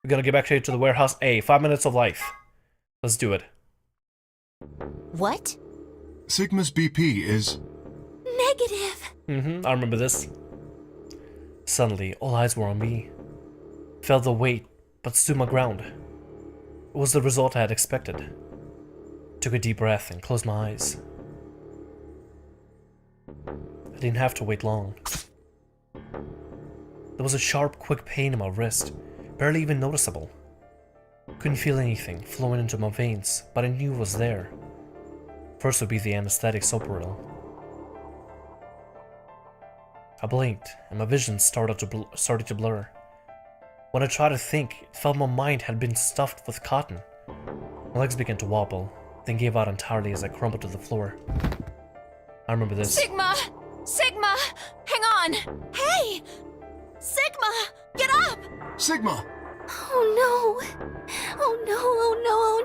We're gonna get back to the warehouse A. 5 minutes of life. Let's do it. What? Sigma's BP is... Negative. I remember this. Suddenly, all eyes were on me. Felt the weight, but stood my ground. It was the result I had expected. Took a deep breath and closed my eyes. I didn't have to wait long. There was a sharp, quick pain in my wrist, barely even noticeable. Couldn't feel anything flowing into my veins, but I knew it was there. First would be the anesthetic Soparil. I blinked, and my vision started to blur. When I tried to think, it felt my mind had been stuffed with cotton. My legs began to wobble, then gave out entirely as I crumpled to the floor. I remember this. Sigma! Sigma! Hang on! Hey! Sigma! Get up! Sigma! Oh no! Oh no, oh no, oh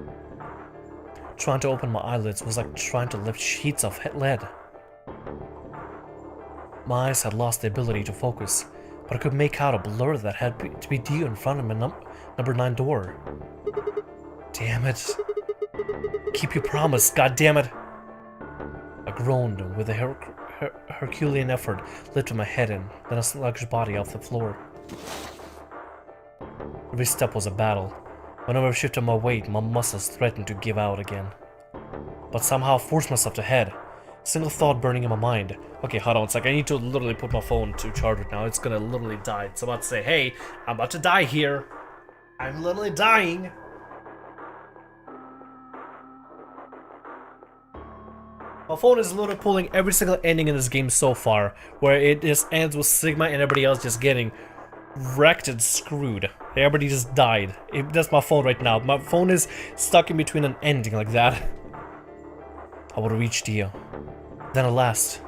no! Trying to open my eyelids was like trying to lift sheets of lead. My eyes had lost the ability to focus, but I could make out a blur that had to be due in front of my number 9 door. Damn it. Keep your promise, god damn it. I groaned and with a Herculean effort lifted my head in, then a sluggish body off the floor. Every step was a battle. Whenever I shifted my weight, my muscles threatened to give out again. But somehow I forced myself to head. Single thought burning in my mind. Okay, hold on, it's like I need to literally put my phone to charge right now. It's gonna literally die. It's about to say, hey, I'm about to die here. I'm literally dying. My phone is literally pulling every single ending in this game so far, where it just ends with Sigma and everybody else just getting wrecked and screwed. Everybody just died. That's my phone right now. My phone is stuck in between an ending like that. I would have reached you. Then at last,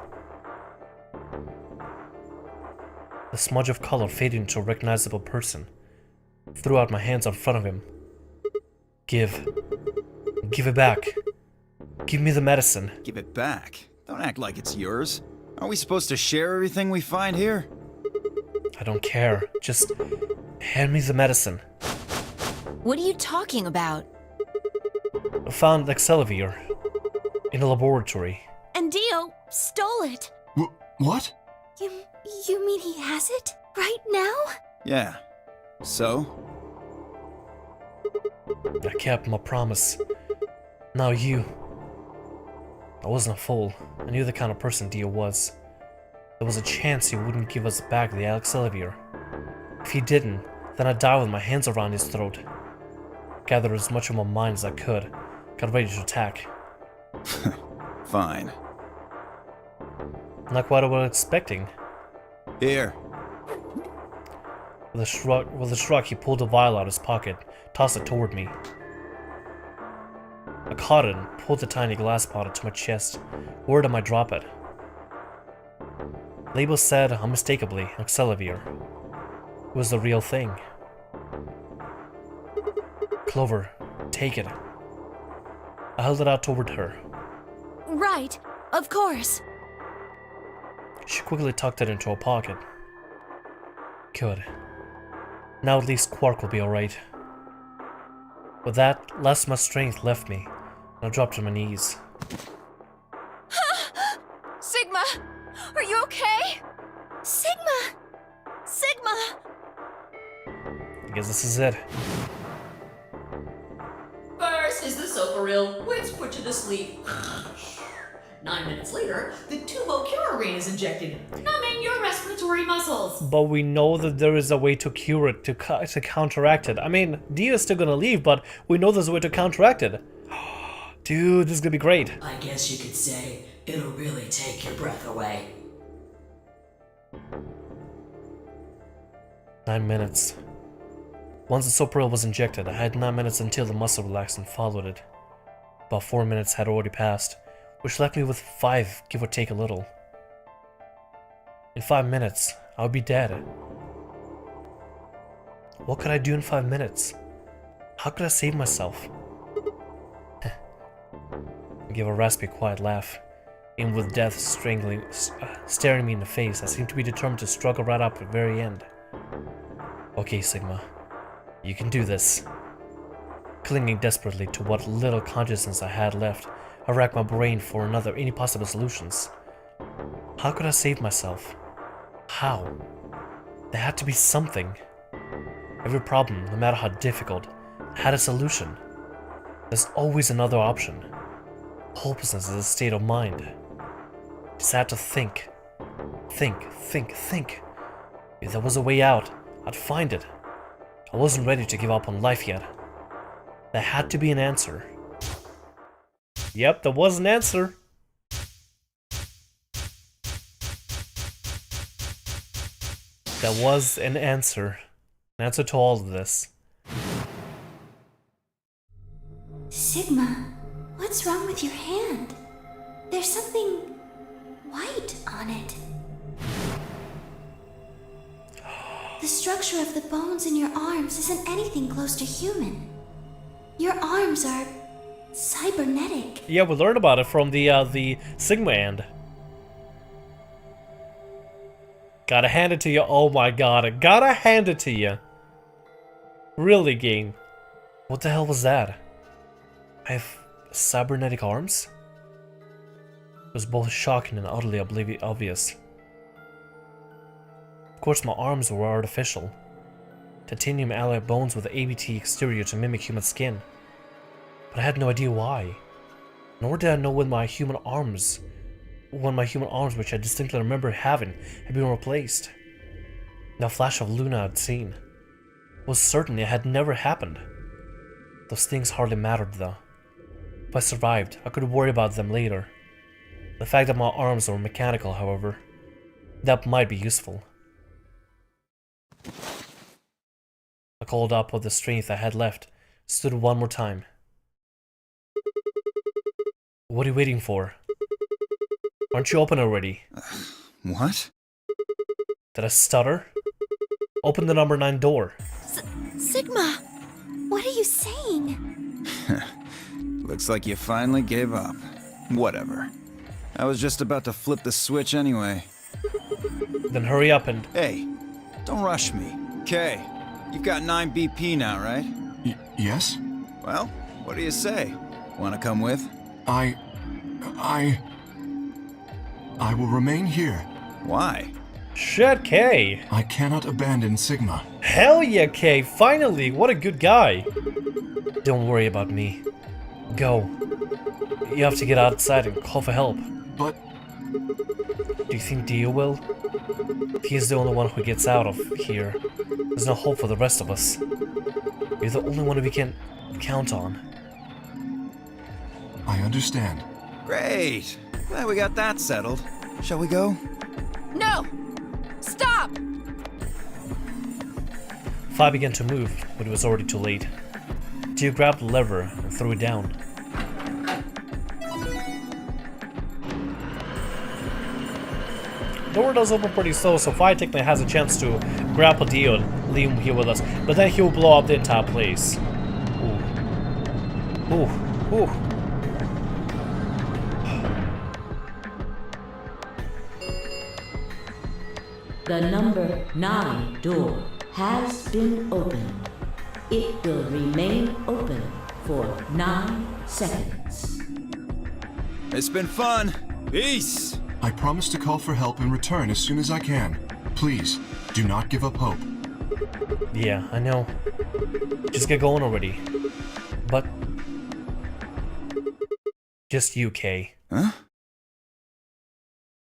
the smudge of color faded into a recognizable person. Threw out my hands in front of him. Give it back. Give me the medicine. Give it back? Don't act like it's yours. Aren't we supposed to share everything we find here? I don't care. Just hand me the medicine. What are you talking about? I found Excelsior in a laboratory. And Dio stole it. What? You mean he has it? Right now? Yeah. So? I kept my promise. Now you. I wasn't a fool. I knew the kind of person Dio was. There was a chance he wouldn't give us back the Excelsior. If he didn't, then I'd die with my hands around his throat. Gathered as much of my mind as I could. Got ready to attack. Fine. Not quite what I was expecting. Here. With a shrug, he pulled a vial out of his pocket, tossed it toward me. I caught it and pulled the tiny glass bottle to my chest, worried I might drop it. Label said, unmistakably, Excelsior. It was the real thing. Clover, take it. I held it out toward her. Right, of course. She quickly tucked it into her pocket. Good. Now at least Quark will be alright. With that, less of my strength left me, and I dropped to my knees. Sigma! Are you okay? Sigma! Sigma! I guess this is it. First is the Soparil, which put you to sleep. 9 minutes later, the tubocurarine is injected, numbing your respiratory muscles. But we know that there is a way to cure it, to counteract it. I mean, Dio is still gonna leave, but we know there's a way to counteract it. Dude, this is gonna be great. I guess you could say it'll really take your breath away. 9 minutes. Once the Soparil was injected, I had 9 minutes until the muscle relaxed and followed it. About 4 minutes had already passed, which left me with 5, give or take a little. In 5 minutes, I would be dead. What could I do in 5 minutes? How could I save myself? I gave a raspy, quiet laugh, and with death staring me in the face, I seemed to be determined to struggle right up to the very end. Okay, Sigma, You can do this. Clinging desperately to what little consciousness I had left, I racked my brain for any possible solutions. How could I save myself? How? There had to be something. Every problem, no matter how difficult, had a solution. There's always another option. Hopelessness is a state of mind. Just had to think. Think. If there was a way out, I'd find it. I wasn't ready to give up on life yet. There had to be an answer. Yep, there was an answer. There was an answer. An answer to all of this. Sigma, what's wrong with your hand? There's something white on it. The structure of the bones in your arms isn't anything close to human. Your arms are cybernetic. Yeah, we learned about it from the Sigma end. Gotta hand it to you. Oh my god, I gotta hand it to you. Really, game. What the hell was that? I have cybernetic arms? It was both shocking and utterly obvious. Of course, my arms were artificial. Titanium alloy bones with an ABT exterior to mimic human skin. But I had no idea why. Nor did I know when my human arms, which I distinctly remember having, had been replaced. The flash of Luna I'd seen was certain it had never happened. Those things hardly mattered though. If I survived, I could worry about them later. The fact that my arms were mechanical, however, that might be useful. I called up with the strength I had left, stood one more time. What are you waiting for? Aren't you open already? What? Did I stutter? Open the number 9 door. Sigma, what are you saying? Looks like you finally gave up. Whatever. I was just about to flip the switch anyway. Then hurry up and... Hey, don't rush me. Okay, you've got 9 BP now, right? Yes? Well, what do you say? Wanna come with? I will remain here. Why? Shit, K! I cannot abandon Sigma. Hell yeah, K! Finally! What a good guy! Don't worry about me. Go. You have to get outside and call for help. But... Do you think Dio will? If he's the only one who gets out of here, there's no hope for the rest of us. You're the only one we can count on. I understand. Great! Glad we got that settled. Shall we go? No! Stop! Fi began to move, but it was already too late. Dio grabbed the lever and threw it down. The door does open pretty slow, so Fi technically has a chance to grapple Dio and leave him here with us, but then he'll blow up the entire place. Ooh. The number 9 door has been opened. It will remain open for 9 seconds. It's been fun. Peace! I promise to call for help and return as soon as I can. Please, do not give up hope. Yeah, I know. Just get going already. But... just you, Kay. Huh?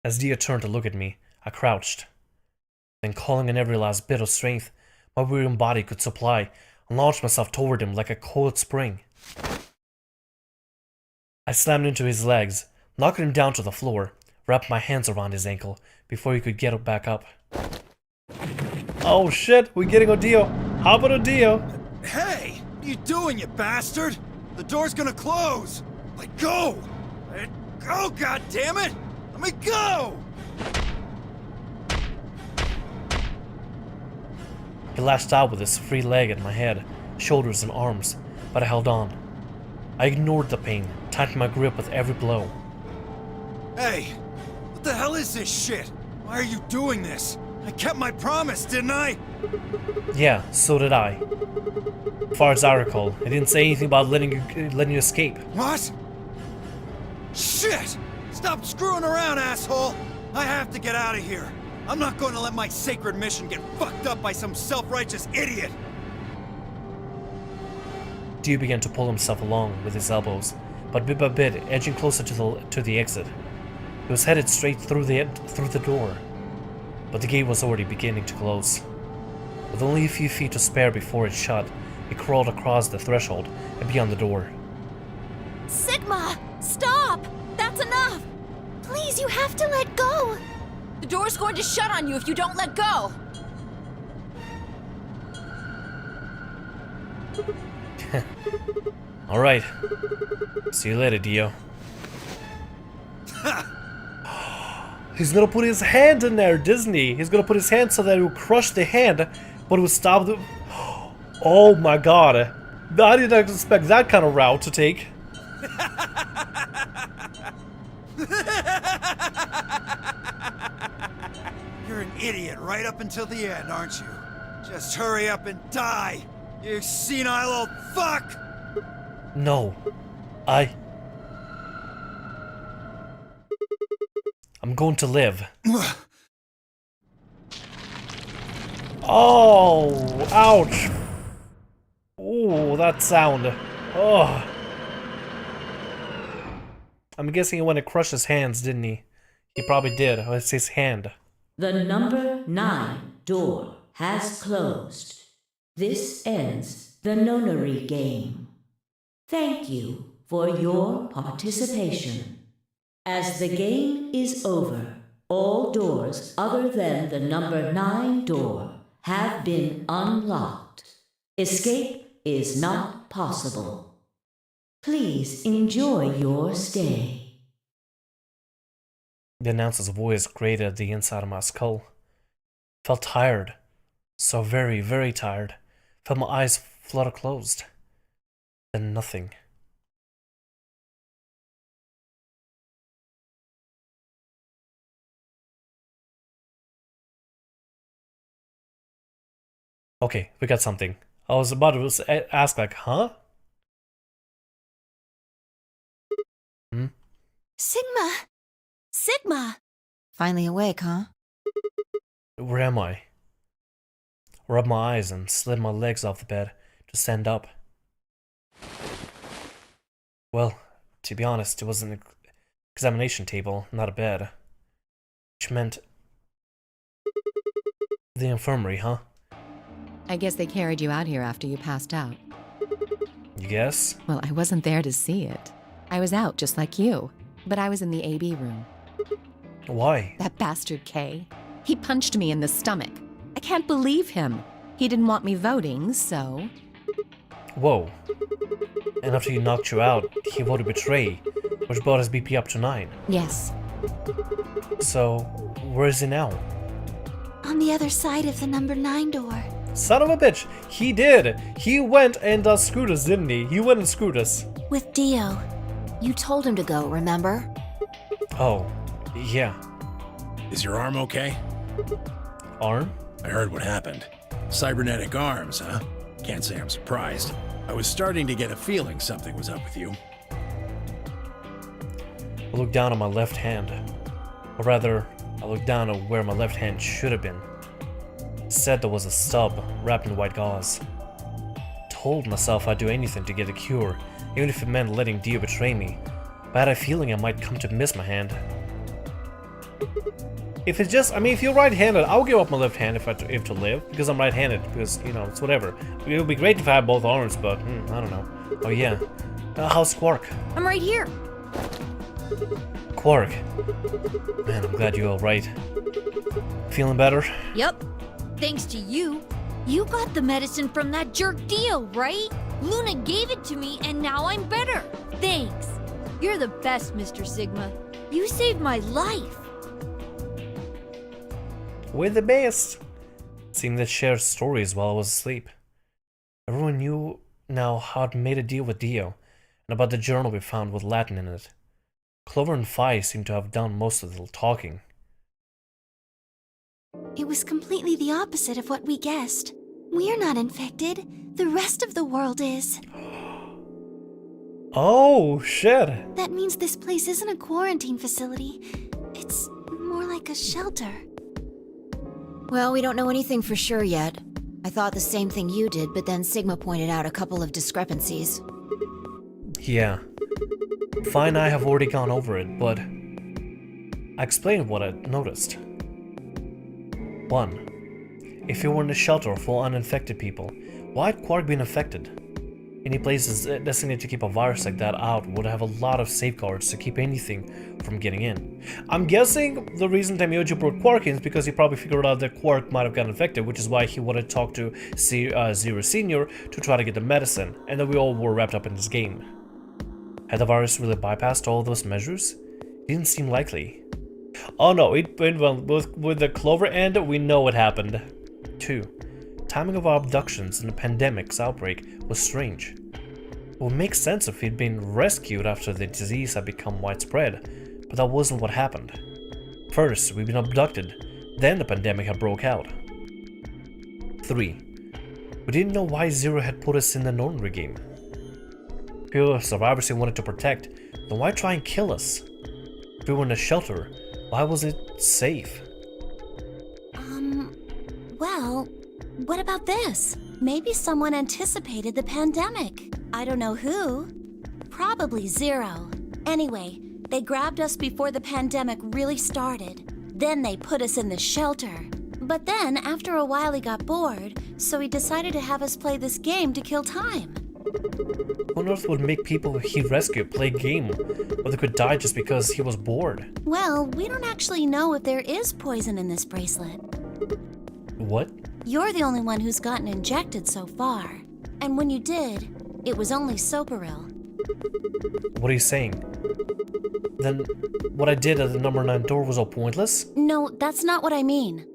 As Dio turned to look at me, I crouched. Then, calling in every last bit of strength my weary body could supply, I launched myself toward him like a coiled spring. I slammed into his legs, knocking him down to the floor, wrapped my hands around his ankle before he could get back up. Oh shit, we're getting Dio. How about Dio? Hey! What are you doing, you bastard? The door's gonna close! Let go! Let go, goddammit! Let me go! He lashed out with his free leg at my head, shoulders and arms, but I held on. I ignored the pain, tightening my grip with every blow. Hey! What the hell is this shit? Why are you doing this? I kept my promise, didn't I? Yeah, so did I. As far as I recall, I didn't say anything about letting you escape. What? Shit! Stop screwing around, asshole! I have to get out of here. I'm not going to let my sacred mission get fucked up by some self-righteous idiot. Dio began to pull himself along with his elbows, but bit by bit, edging closer to the exit. He was headed straight through the door, but the gate was already beginning to close. With only a few feet to spare before it shut, he crawled across the threshold and beyond the door. Sigma! Stop! That's enough! Please, you have to let go. The door's going to shut on you if you don't let go! Alright. See you later, Dio. He's gonna put his hand in there, Disney. He's gonna put his hand so that it will crush the hand, but it will stop the... Oh my god. I didn't expect that kind of route to take. You're an idiot right up until the end, aren't you? Just hurry up and die, you senile old fuck! No. I'm going to live. Oh, ouch. Ooh, that sound. Oh. I'm guessing he went to crush his hands, didn't he? He probably did. Oh, it's his hand. The number 9 door has closed. This ends the Nonary Game. Thank you for your participation. As the game is over, all doors other than the number 9 door have been unlocked. Escape is not possible. Please enjoy your stay. The announcer's voice grated at the inside of my skull. Felt tired. So very, very tired. Felt my eyes flutter closed. Then nothing. Okay, we got something. I was about to ask, like, huh? Hmm? Sigma! Sigma! Finally awake, huh? Where am I? Rubbed my eyes and slid my legs off the bed to stand up. Well, to be honest, it was an examination table, not a bed. Which meant... the infirmary, huh? I guess they carried you out here after you passed out. You guess? Well, I wasn't there to see it. I was out just like you, but I was in the AB room. Why? That bastard Kay. He punched me in the stomach. I can't believe him. He didn't want me voting, so... Whoa. And after he knocked you out, he voted betray, which brought his BP up to 9. Yes. So, where is he now? On the other side of the number 9 door. Son of a bitch! He did! He went and screwed us, didn't he? He went and screwed us. With Dio. You told him to go, remember? Oh, yeah. Is your arm okay? Arm? I heard what happened. Cybernetic arms, huh? Can't say I'm surprised. I was starting to get a feeling something was up with you. I looked down on my left hand. Or rather, I looked down at where my left hand should have been. Said there was a stub wrapped in white gauze. Told myself I'd do anything to get a cure, even if it meant letting Dio betray me. But I had a feeling I might come to miss my hand. If it's just, I mean, if you're right-handed, I'll give up my left hand if to live, because I'm right-handed, because, you know, it's whatever. It would be great if I had both arms, but, I don't know. Oh yeah. How's Quark? I'm right here. Quark. Man, I'm glad you're alright. Feeling better? Yep. Thanks to you. You got the medicine from that jerk Dio, right? Luna gave it to me and now I'm better. Thanks. You're the best, Mr. Sigma. You saved my life. We're the best. Seemed that shared stories while I was asleep. Everyone knew now how I'd made a deal with Dio, and about the journal we found with Latin in it. Clover and Phi seemed to have done most of the talking. It was completely the opposite of what we guessed. We're not infected. The rest of the world is. Oh, shit. That means this place isn't a quarantine facility. It's more like a shelter. Well, we don't know anything for sure yet. I thought the same thing you did, but then Sigma pointed out a couple of discrepancies. Yeah. Fine, I have already gone over it, but I explained what I noticed. 1. If you were in a shelter full of uninfected people, why had Quark been infected? Any places designated to keep a virus like that out would have a lot of safeguards to keep anything from getting in. I'm guessing the reason Thamriyell brought Quark in is because he probably figured out that Quark might have gotten infected, which is why he wanted to talk to Zero Senior to try to get the medicine, and that we all were wrapped up in this game. Had the virus really bypassed all those measures? Didn't seem likely. Oh no, it went well with the Clover end, we know what happened. 2. Timing of our abductions and the pandemic's outbreak was strange. It would make sense if he'd been rescued after the disease had become widespread, but that wasn't what happened. First, we'd been abducted, then the pandemic had broke out. 3. We didn't know why Zero had put us in the Nonary Game. If we were survivors he wanted to protect, then why try and kill us? If we were in a shelter, why was it safe? Well, what about this? Maybe someone anticipated the pandemic. I don't know who. Probably Zero. Anyway, they grabbed us before the pandemic really started. Then they put us in the shelter. But then, after a while, he got bored, so he decided to have us play this game to kill time. Who on earth would make people he rescued play a game where they could die just because he was bored? Well, we don't actually know if there is poison in this bracelet. What? You're the only one who's gotten injected so far. And when you did, it was only Soparil. What are you saying? Then what I did at the number 9 door was all pointless? No, that's not what I mean.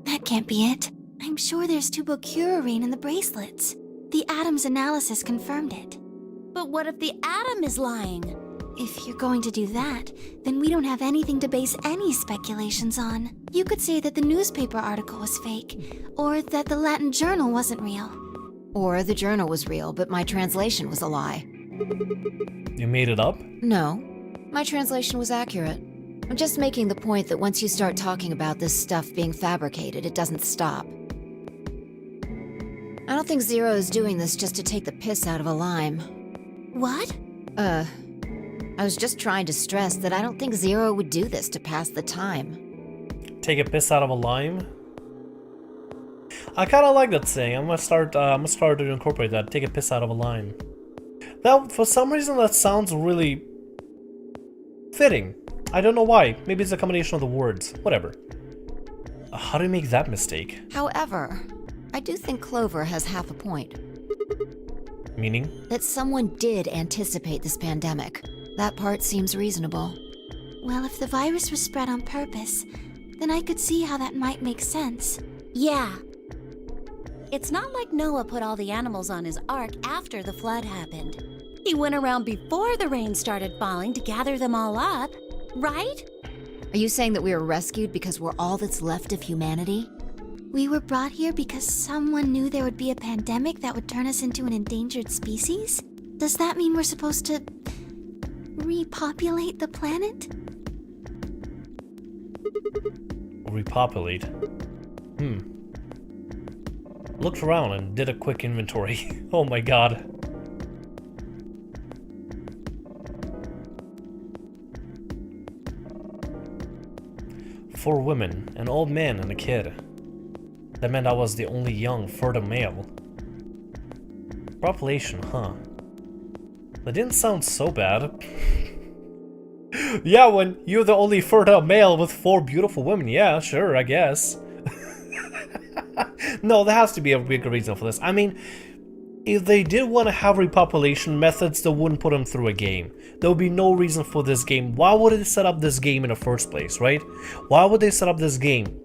That can't be it. I'm sure there's tubocurarine in the bracelets. The Atom's analysis confirmed it. But what if the Atom is lying? If you're going to do that, then we don't have anything to base any speculations on. You could say that the newspaper article was fake, or that the Latin journal wasn't real. Or the journal was real, but my translation was a lie. You made it up? No, my translation was accurate. I'm just making the point that once you start talking about this stuff being fabricated, it doesn't stop. I don't think Zero is doing this just to take the piss out of a lime. What? I was just trying to stress that I don't think Zero would do this to pass the time. Take a piss out of a lime? I kind of like that saying. I'm gonna start to incorporate that. Take a piss out of a lime. That, for some reason, that sounds really fitting. I don't know why. Maybe it's a combination of the words. Whatever. How do you make that mistake? However, I do think Clover has half a point. Meaning? That someone did anticipate this pandemic. That part seems reasonable. Well, if the virus was spread on purpose, then I could see how that might make sense. Yeah. It's not like Noah put all the animals on his ark after the flood happened. He went around before the rain started falling to gather them all up, right? Are you saying that we were rescued because we're all that's left of humanity? We were brought here because someone knew there would be a pandemic that would turn us into an endangered species? Does that mean we're supposed to repopulate the planet? Repopulate? Looked around and did a quick inventory. Oh my god. Four women, an old man and a kid. That meant I was the only young, fertile male. Population, huh? That didn't sound so bad. Yeah, when you're the only fertile male with 4 beautiful women, yeah, sure, I guess. No, there has to be a bigger reason for this. I mean, if they did want to have repopulation methods, they wouldn't put them through a game. There would be no reason for this game. Why would they set up this game in the first place, right? Why would they set up this game?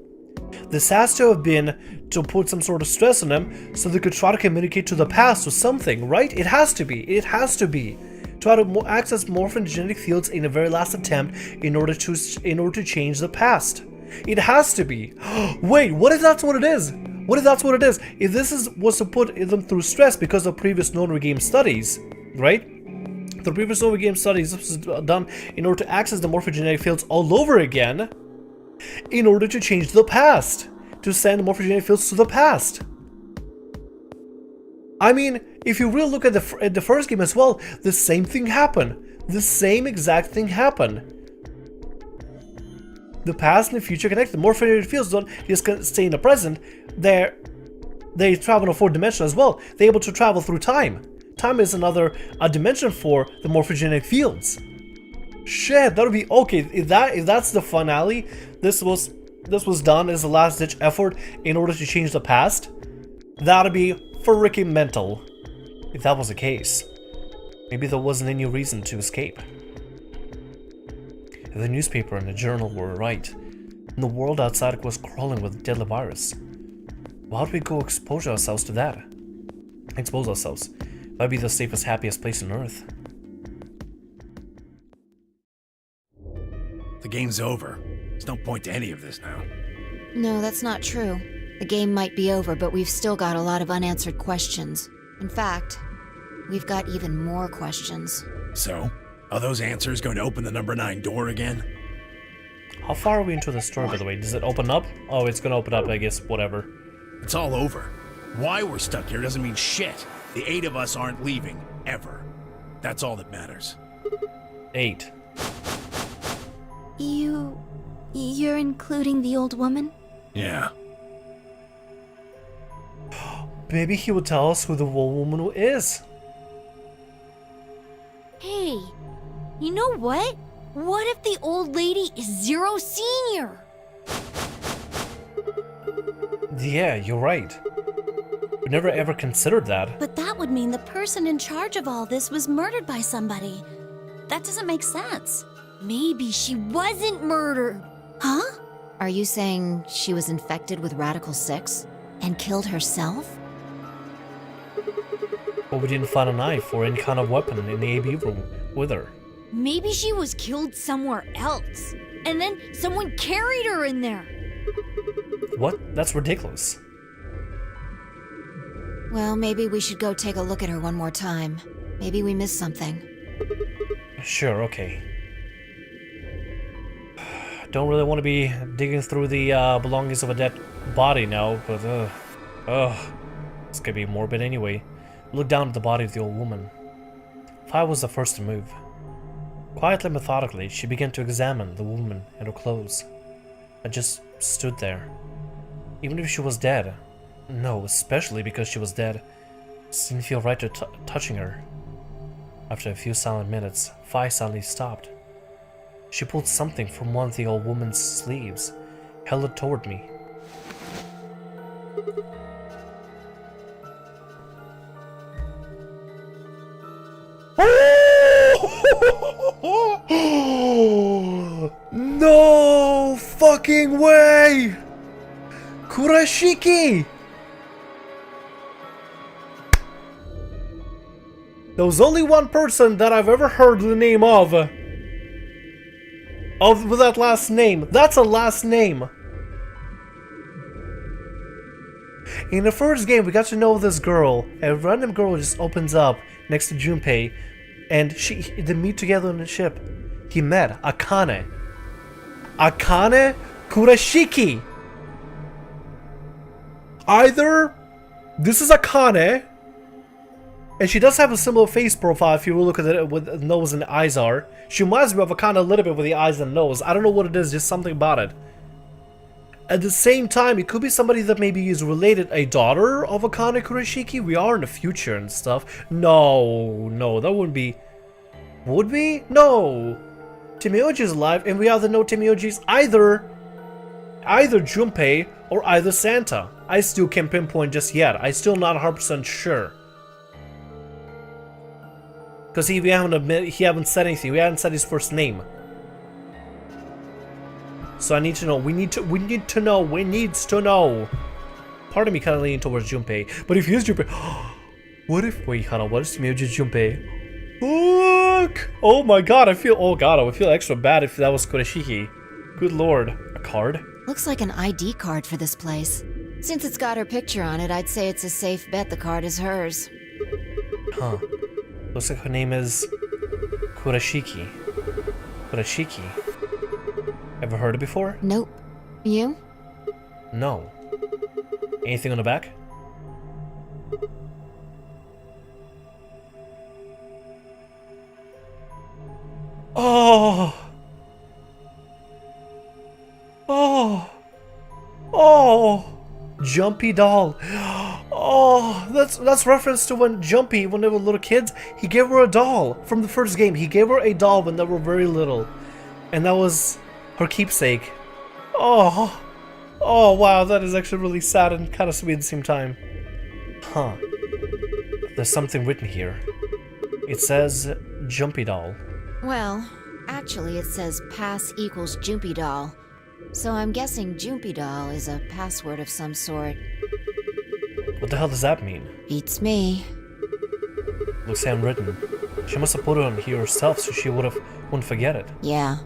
This has to have been to put some sort of stress on them so they could try to communicate to the past or something, right? It has to be. It has to be. Try to access morphin genetic fields in a very last attempt in order to change the past. It has to be. Wait, what if that's what it is? What if that's what it is? If this was to put them through stress because of previous Nonary Game studies, right? The previous Nonary Game studies, this was done in order to access the morphogenetic fields all over again, in order to change the past, to send morphogenetic fields to the past. I mean, if you really look at the first game as well, the same thing happened. The same exact thing happened. The past and the future connect. The morphogenetic fields don't just stay in the present. They travel in a fourth dimension as well. They're able to travel through time. Time is another dimension for the morphogenetic fields. Shit, that would be okay. If that's the finale, this was done as a last-ditch effort in order to change the past. That'd be freaking mental. If that was the case, maybe there wasn't any reason to escape. If the newspaper and the journal were right, and the world outside was crawling with a deadly virus, why would we go expose ourselves to that? Expose ourselves. That'd be the safest, happiest place on Earth. The game's over. There's no point to any of this now. No, that's not true. The game might be over, but we've still got a lot of unanswered questions. In fact, we've got even more questions. So, are those answers going to open the number 9 door again? How far are we into the story, by the way? Does it open up? Oh, it's gonna open up, I guess, whatever. It's all over. Why we're stuck here doesn't mean shit. The 8 of us aren't leaving, ever. That's all that matters. 8. You're including the old woman? Yeah. Maybe he will tell us who the old woman is. Hey, you know what? What if the old lady is Zero Senior? Yeah, you're right. We never ever considered that. But that would mean the person in charge of all this was murdered by somebody. That doesn't make sense. Maybe she wasn't murdered. Huh? Are you saying she was infected with Radical 6 and killed herself? But we didn't find a knife or any kind of weapon in the AB room with her. Maybe she was killed somewhere else, and then someone carried her in there. What? That's ridiculous. Well, maybe we should go take a look at her one more time. Maybe we missed something. Sure, okay. Don't really want to be digging through the belongings of a dead body now, but it's gonna be morbid anyway. Look down at the body of the old woman. Fi was the first to move. Quietly, methodically, she began to examine the woman and her clothes. I just stood there. Even if she was dead, no, especially because she was dead, it didn't feel right to touching her. After a few silent minutes, Fi suddenly stopped. She pulled something from one of the old woman's sleeves, held it toward me. No fucking way! Kurashiki! There was only one person that I've ever heard the name of with that last name. That's a last name. In the first game, we got to know this girl. A random girl just opens up next to Junpei, and they meet together on the ship. He met Akane. Akane Kurashiki. Either this is Akane, and she does have a similar face profile if you look at it with the nose and the eyes are. She reminds me of Akane a little bit with the eyes and nose. I don't know what it is, just something about it. At the same time, it could be somebody that maybe is related, a daughter of Akane Kurashiki. We are in the future and stuff. No, that wouldn't be. Would we? No. Tamiyoji is alive, and we either know Tamiyoji is either Junpei or either Santa. I still can't pinpoint just yet. I'm still not 100% sure. Because he haven't said anything. We haven't said his first name. So I need to know. We need to know. Part of me kind of leaning towards Junpei. But if he is Junpei, what if? Wait, hold on. What if Tamiyoji is Junpei? Look! Oh my god! I would feel extra bad if that was Kurashiki. Good lord. A card? Looks like an ID card for this place. Since it's got her picture on it, I'd say it's a safe bet the card is hers. Huh. Looks like her name is Kurashiki. Kurashiki. Ever heard it before? Nope. You? No. Anything on the back? Oh! Oh! Oh! Jumpydoll. Oh, that's reference to when Jumpy, when they were little kids, he gave her a doll from the first game. He gave her a doll when they were very little. And that was her keepsake. Oh! Oh, wow, that is actually really sad and kind of sweet at the same time. Huh. There's something written here. It says Jumpydoll. Well, actually it says pass equals Jumpydoll. So I'm guessing Jumpydoll is a password of some sort. What the hell does that mean? Beats me. Looks handwritten. She must have put it on here herself so she wouldn't forget it. Yeah.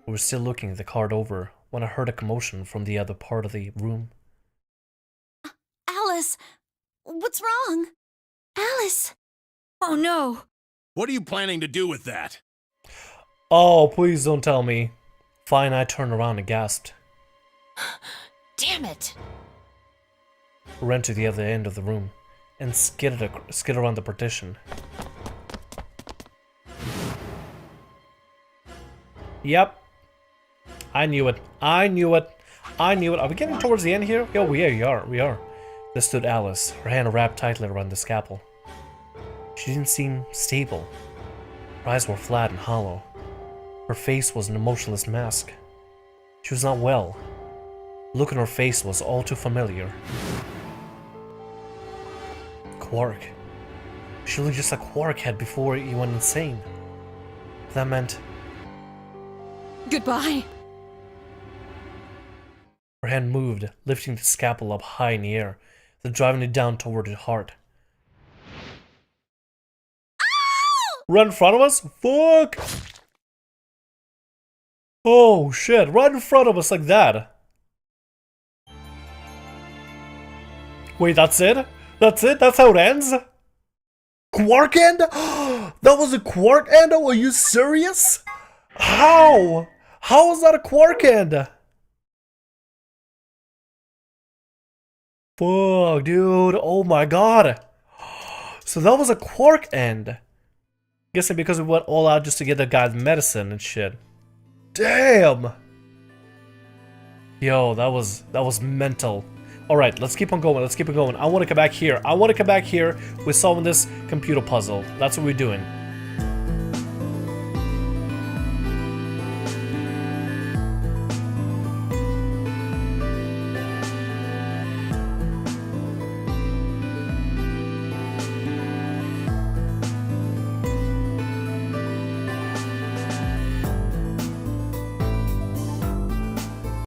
We were still looking the card over when I heard a commotion from the other part of the room. Alice, what's wrong? Alice! Oh no! What are you planning to do with that? Oh, please don't tell me. Fine, I turned around and gasped. Damn it! Ran to the other end of the room and skidded around the partition. Yep. I knew it. I knew it. I knew it. Are we getting towards the end here? Yeah, we are. We are. There stood Alice, her hand wrapped tightly around the scalpel. She didn't seem stable. Her eyes were flat and hollow. Her face was an emotionless mask. She was not well. The look on her face was all too familiar. Quark. She looked just like Quark had before he went insane. That meant... Goodbye. Her hand moved, lifting the scalpel up high in the air, then driving it down toward his heart. Right in front of us? Fuck! Oh shit, right in front of us like that. Wait, that's it? That's it? That's how it ends? Quark end? That was a Quark end? Are you serious? How? How is that a Quark end? Fuck, dude. Oh my god. So that was a Quark end. Guessing because we went all out just to get the guy's medicine and shit. Damn. Yo, that was mental. Alright, let's keep on going. Let's keep on going. I want to come back here. I want to come back here with solving this computer puzzle. That's what we're doing.